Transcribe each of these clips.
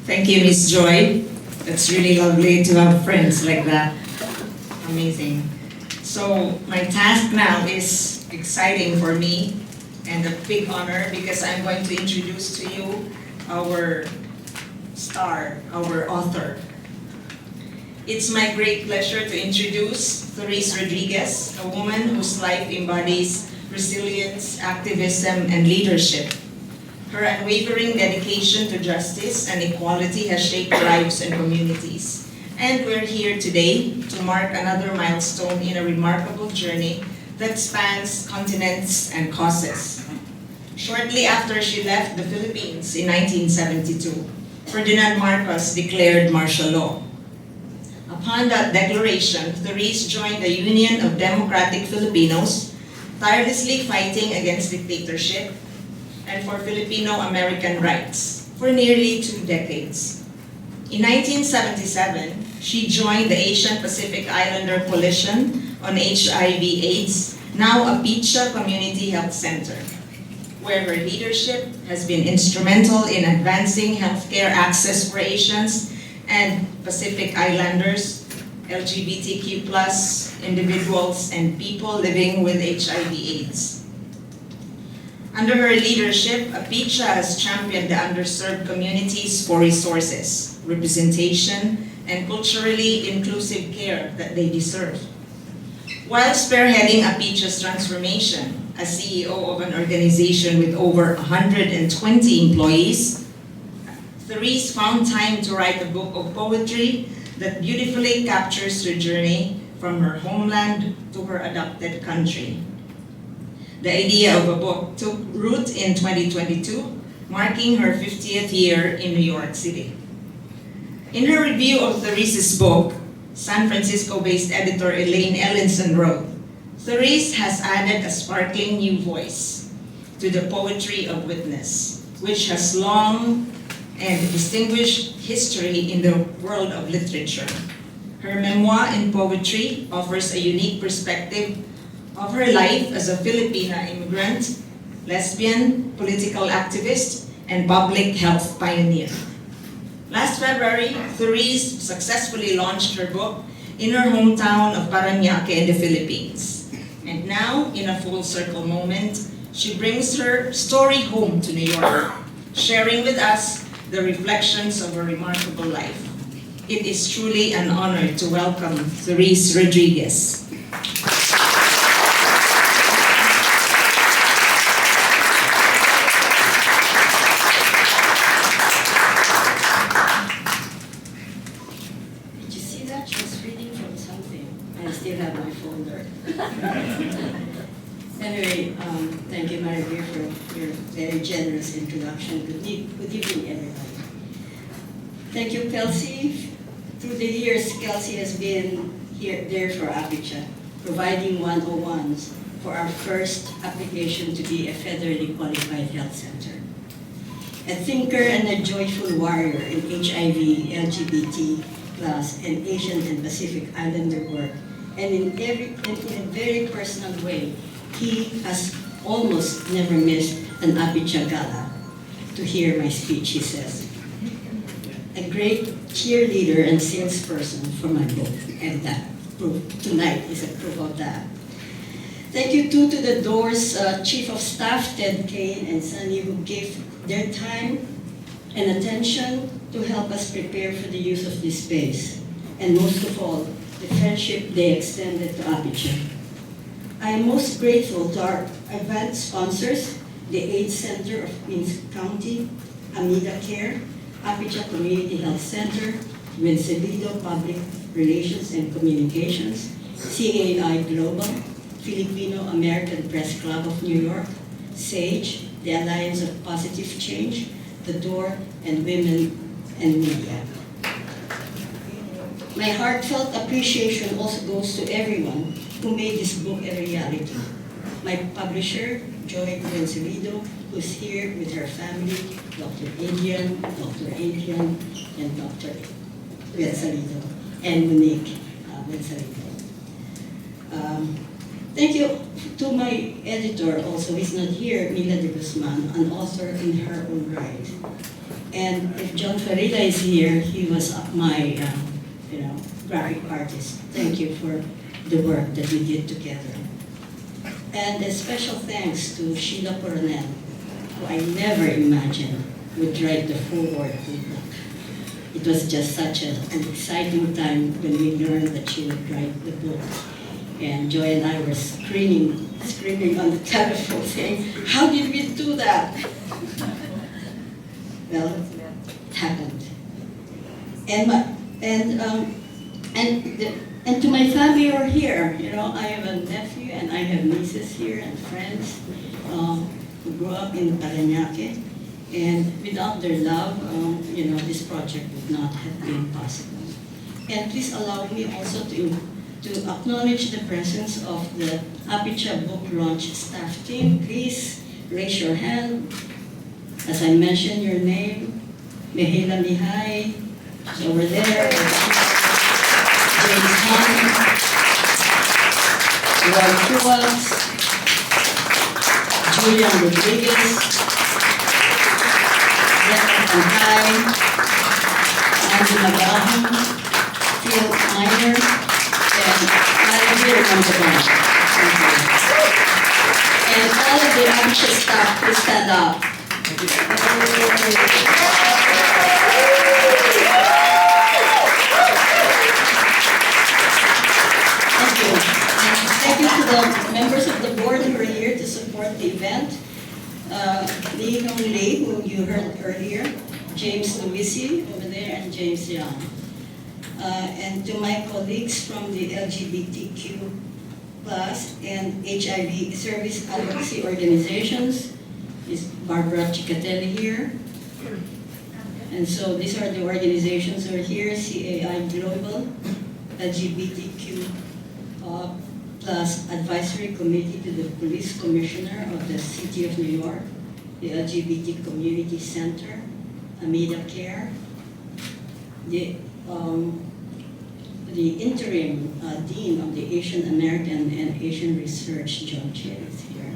Thank you, Miss Joy. It's really lovely to have friends like that. Amazing. So my task now is exciting for me and a big honor because I'm going to introduce to you our star, our author. It's my great pleasure to introduce Therese Rodriguez, a woman whose life embodies resilience, activism, and leadership. Her unwavering dedication to justice and equality has shaped lives and communities. And we're here today to mark another milestone in a remarkable journey that spans continents and causes. Shortly after she left the Philippines in 1972, Ferdinand Marcos declared martial law. Upon that declaration, Therese joined the Union of Democratic Filipinos, tirelessly fighting against dictatorship and for Filipino-American rights for nearly 2 decades. In 1977, she joined the Asian Pacific Islander Coalition on HIV/AIDS, now a PICHA Community Health Center, where her leadership has been instrumental in advancing healthcare access for Asians and Pacific Islanders, LGBTQ+ individuals, and people living with HIV/AIDS. Under her leadership, PICHA has championed the underserved communities for resources, representation, and culturally inclusive care that they deserve. While spearheading PICHA's transformation as CEO of an organization with over 120 employees, Therese found time to write a book of poetry that beautifully captures her journey from her homeland to her adopted country. The idea of a book took root in 2022, marking her 50th year in New York City. In her review of Therese's book, San Francisco-based editor Elaine Ellinson wrote, "Therese has added a sparkling new voice to the poetry of witness, which has long and distinguished history in the world of literature. Her memoir in poetry offers a unique perspective of her life as a Filipina immigrant, lesbian, political activist, and public health pioneer." Last February, Therese successfully launched her book in her hometown of Parañaque in the Philippines. And now, in a full circle moment, she brings her story home to New York, sharing with us the reflections of her remarkable life. It is truly an honor to welcome Therese Rodriguez. Anyway, thank you, Maria, for your very generous introduction. Good evening, everybody. Thank you, Kelsey. Through the years, Kelsey has been there for APICHA, providing 101s for our first application to be a federally qualified health center. A thinker and a joyful warrior in HIV, LGBT+, and Asian and Pacific Islander work, and in a very personal way, he has almost never missed an APICHA gala to hear my speech, he says. A great cheerleader and salesperson for my book, and that tonight is a proof of that. Thank you too to the Doors Chief of Staff, Ted Kane and Sunny, who gave their time and attention to help us prepare for the use of this space, and most of all, the friendship they extended to APICHA. I am most grateful to our event sponsors, the AIDS Center of Queens County, Amida Care, APICHA Community Health Center, Winselido Public Relations and Communications, CAI Global, Filipino American Press Club of New York, SAGE, the Alliance of Positive Change, The Door, and Women and Media. My heartfelt appreciation also goes to everyone who made this book a reality. My publisher, Joy Winselido, who's here with her family, Dr. Adrian, and Dr. Winselido, and Monique Winselido. Thank you to my editor also, he's not here, Mila de Guzman, an author in her own right. And if John Farida is here, he was my graphic artist. Thank you for the work that we did together. And a special thanks to Sheila Coronel, who I never imagined would write the foreword to the book. It was just such an exciting time when we learned that she would write the book. And Joy and I were screaming on the telephone saying, how did we do that? Well, it happened. And to my family who are here, I have a nephew and I have nieces here and friends who grew up in Parañaque. And without their love, this project would not have been possible. And please allow me also to acknowledge the presence of the Apicha Book Launch staff team. Please raise your hand. As I mentioned your name, Mihela Mihay is over there. James Han, Roy Kuwas, Julian Rodriguez, Antay, Andy Magahon, Phil Miner, and Manager on the band. And all of the Apicha staff, please stand up. Thank you. And thank you to the members of the board who are here to support the event. Lee Hong Lee, who you heard earlier, James Luisi over there, and James Young. And to my colleagues from the LGBTQ plus and HIV service advocacy organizations, is Barbara Chicatelli here. And so these are the organizations who are here: CAI Global, LGBTQ plus Advisory Committee to the Police Commissioner of the City of New York, the LGBT Community Center, Amida Care, the interim Dean of the Asian American and Asian Research, John Che is here,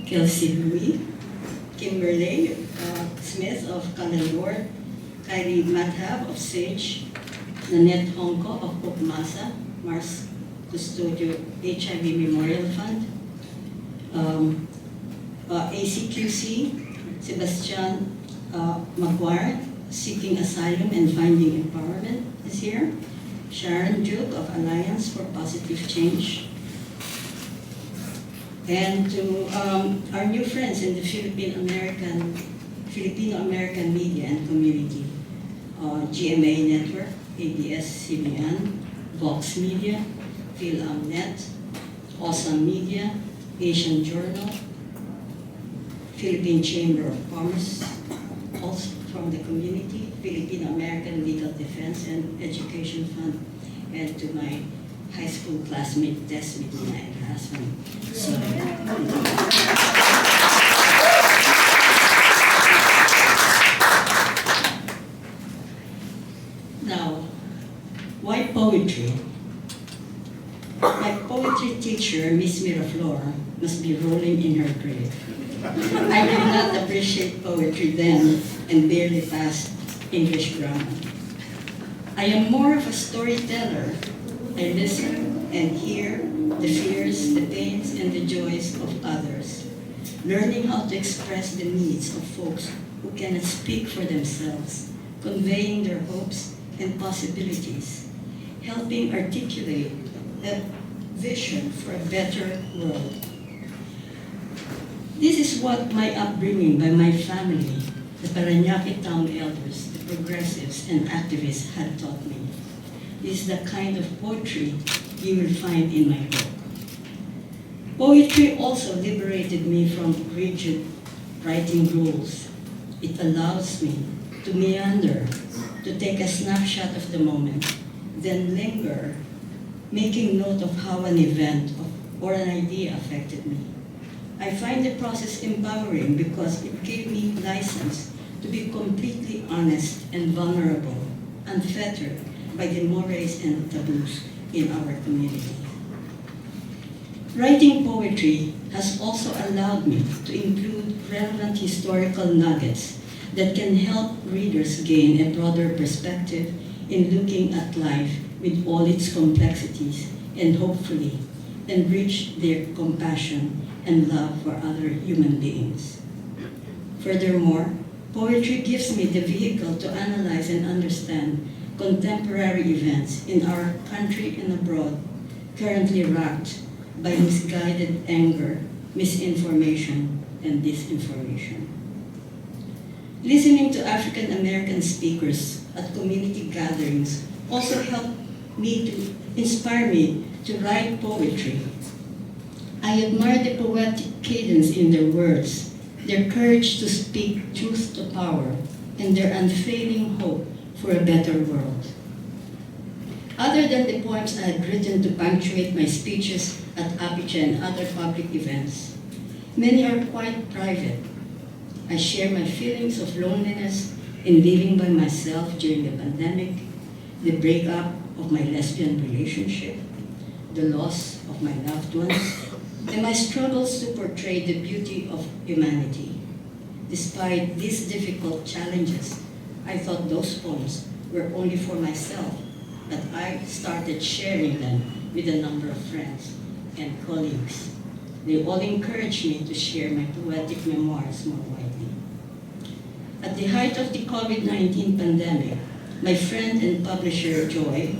Kelsey Louis, Kimberly Smith of Kalalord, Kylie Madhab of SAGE, Nanette Hongko of Pokmasa, Mars Custodio HIV Memorial Fund, ACQC, Sebastian Maguire, Seeking Asylum and Finding Empowerment is here, Sharon Duke of Alliance for Positive Change, and to our new friends in the Filipino-American media and community, GMA Network, ABS-CBN, Vox Media, PhilAmNet, Awesome Media, Asian Journal, Philippine Chamber of Commerce, also from the community, Filipino-American Legal Defense and Education Fund, and to my high school classmate, Desmond and her husband. So, now, why poetry? My poetry teacher, Miss Miraflor, must be rolling in her grave. I did not appreciate poetry then and barely passed English grammar. I am more of a storyteller. I listen and hear the fears, the pains, and the joys of others, learning how to express the needs of folks who cannot speak for themselves, conveying their hopes and possibilities, helping articulate a vision for a better world. This is what my upbringing by my family, the Parañaque town elders, the progressives and activists had taught me. This is the kind of poetry you will find in my book. Poetry also liberated me from rigid writing rules. It allows me to meander, to take a snapshot of the moment, then linger, making note of how an event or an idea affected me. I find the process empowering because it gave me license to be completely honest and vulnerable, unfettered by the mores and taboos in our community. Writing poetry has also allowed me to include relevant historical nuggets that can help readers gain a broader perspective in looking at life with all its complexities and hopefully enrich their compassion and love for other human beings. Furthermore, poetry gives me the vehicle to analyze and understand contemporary events in our country and abroad, currently racked by misguided anger, misinformation, and disinformation. Listening to African American speakers at community gatherings also helped inspire me to write poetry. I admire the poetic cadence in their words, their courage to speak truth to power, and their unfailing hope for a better world. Other than the poems I had written to punctuate my speeches at Apicha and other public events, many are quite private. I share my feelings of loneliness in living by myself during the pandemic, the breakup of my lesbian relationship, the loss of my loved ones, and my struggles to portray the beauty of humanity. Despite these difficult challenges, I thought those poems were only for myself, but I started sharing them with a number of friends and colleagues. They all encouraged me to share my poetic memoirs more widely. At the height of the COVID-19 pandemic, my friend and publisher Joy,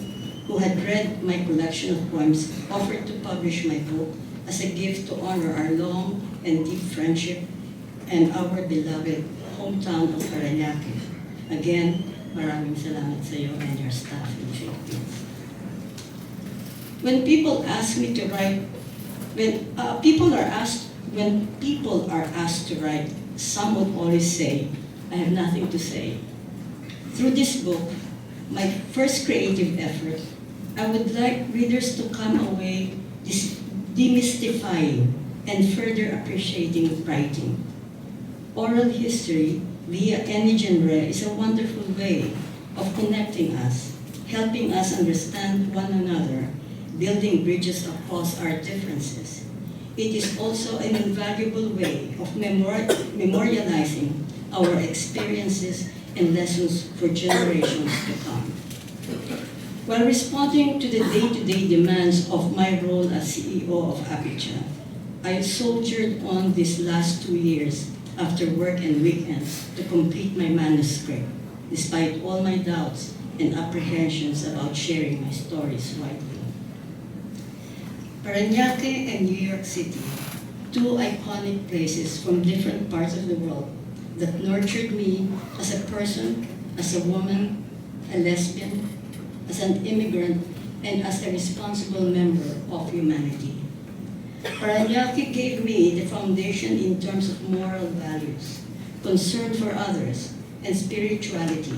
who had read my collection of poems, offered to publish my book as a gift to honor our long and deep friendship and our beloved hometown of Parañaque. Again, maraming salamat sa iyo and your staff in the Philippines. When people ask me to write, when people are asked to write, some would always say, I have nothing to say. Through this book, my first creative effort, I would like readers to come away demystifying and further appreciating writing. Oral history via any genre is a wonderful way of connecting us, helping us understand one another, building bridges across our differences. It is also an invaluable way of memorializing our experiences and lessons for generations to come. While responding to the day-to-day demands of my role as CEO of Apicha, I soldiered on these last 2 years after work and weekends to complete my manuscript, despite all my doubts and apprehensions about sharing my stories widely. Parañaque and New York City, two iconic places from different parts of the world that nurtured me as a person, as a woman, a lesbian, as an immigrant, and as a responsible member of humanity. Parañaque gave me the foundation in terms of moral values, concern for others, and spirituality.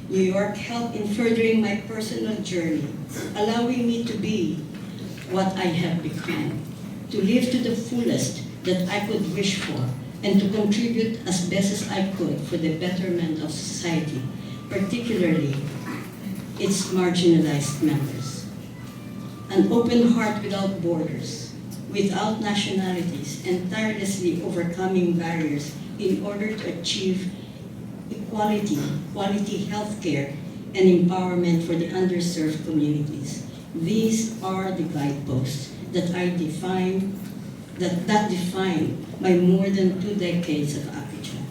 New York helped in furthering my personal journey, allowing me to be what I have become, to live to the fullest that I could wish for, and to contribute as best as I could for the betterment of society, particularly its marginalized members. An open heart without borders, without nationalities, and tirelessly overcoming barriers in order to achieve equality, quality healthcare, and empowerment for the underserved communities. These are the guideposts that define my more than 2 decades of Apicha.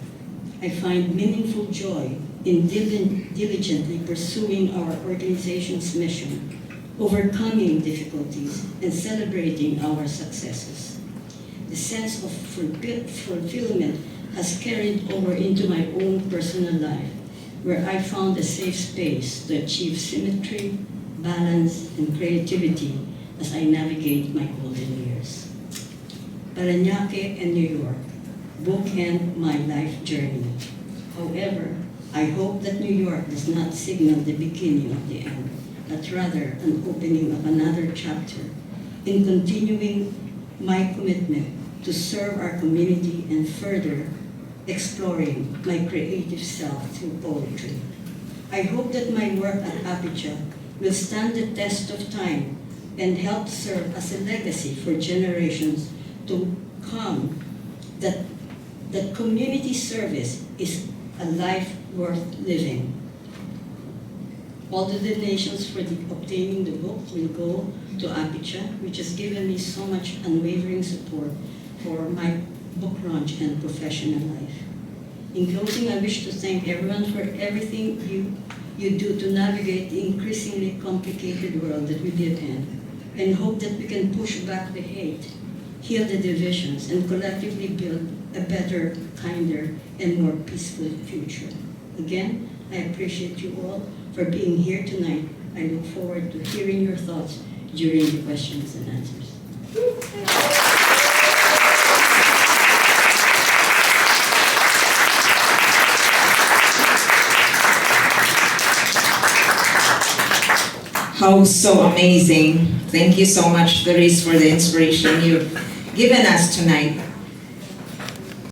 I find meaningful joy in diligently pursuing our organization's mission, overcoming difficulties, and celebrating our successes. The sense of fulfillment has carried over into my own personal life, where I found a safe space to achieve symmetry, balance, and creativity as I navigate my golden years. Parañaque and New York bookend my life journey. However, I hope that New York does not signal the beginning of the end, but rather an opening of another chapter in continuing my commitment to serve our community and further exploring my creative self through poetry. I hope that my work at Apicha will stand the test of time and help serve as a legacy for generations to come, that community service is a life worth living. All the donations for obtaining the book will go to Apicha, which has given me so much unwavering support for my book launch and professional life. In closing, I wish to thank everyone for everything you do to navigate the increasingly complicated world that we live in, and hope that we can push back the hate, heal the divisions, and collectively build a better, kinder, and more peaceful future. Again, I appreciate you all for being here tonight. I look forward to hearing your thoughts during the questions and answers. How so amazing. Thank you so much, Therese, for the inspiration you've given us tonight.